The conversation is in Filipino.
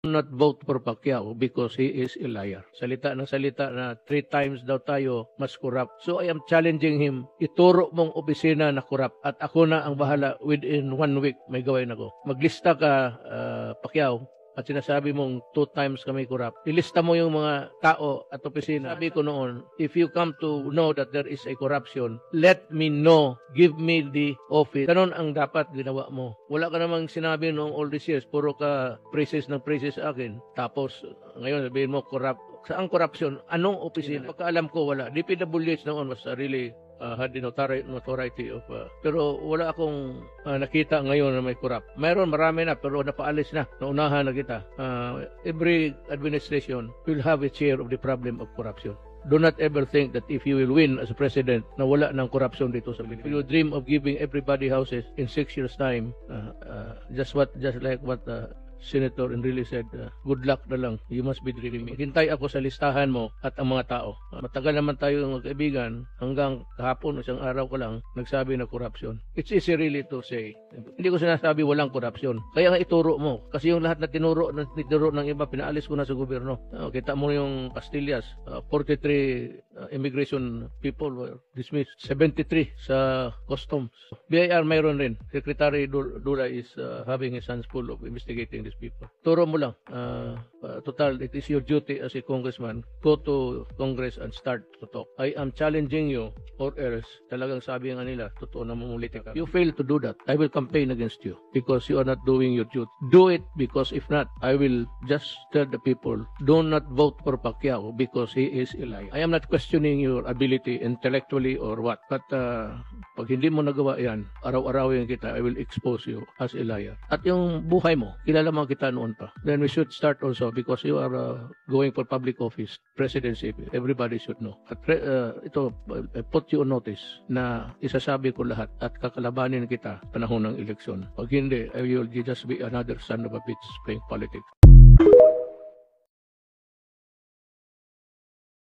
not vote for Pacquiao because he is a liar. Salita na 3 times daw tayo mas corrupt. So I am challenging him, ituro mong opisina na corrupt at ako na ang bahala within 1 week may gawin ako. Maglista ka, Pacquiao, at sinasabi mong 2 times kami corrupt. Ilista mo yung mga tao at opisina. Sabi ko noon, if you come to know that there is a corruption, let me know. Give me the office. Ganon ang dapat ginawa mo. Wala ka namang sinabi noong all these years, puro ka praises ng praises sa akin. Tapos, ngayon sabihin mo, corrupt. Saan corruption? Anong opisina? Pagkaalam ko, wala. DPWH noon was really had the notoriety of pero wala akong nakita ngayon na may corrupt. Mayroon, marami na pero napaalis na. Naunahan na kita. Every administration will have a share of the problem of corruption. Do not ever think that if you will win as a president na wala ng corruption dito sa Pilipinas. If you dream of giving everybody houses in 6 years time, just like what Senator Enrile said, good luck na lang. You must be dreaming. Hintay ako sa listahan mo at ang mga tao. Matagal naman tayo magkaibigan hanggang kahapon, isang araw ko lang, nagsabi na corruption. It's easy really to say. Hindi ko sinasabi walang corruption. Kaya nga ituro mo. Kasi yung lahat na tinuro ng iba, pinaalis ko na sa gobyerno. Kita mo yung Pastillas, 43 immigration people were dismissed. 73 sa customs. BIR mayroon rin. Secretary Dura is having his hands full of investigating these people. Turo mo lang. Total, it is your duty as a congressman. Go to Congress and start to talk. I am challenging you or else talagang sabi nga nila, totoo na mamuliti ka. You fail to do that, I will campaign against you because you are not doing your duty. Do it because if not, I will just tell the people, do not vote for Pacquiao because he is a liar. I am not questioning your ability intellectually or what, but pag hindi mo nagawa yan, araw-arawin kita, I will expose you as a liar. At yung buhay mo, kilala mo kita noon pa. Then we should start also because you are going for public office, presidency, everybody should know. At ito, I put you on notice na isasabi ko lahat at kakalabanin kita panahon ng eleksyon. Pag hindi, I will just be another son of a bitch playing politics.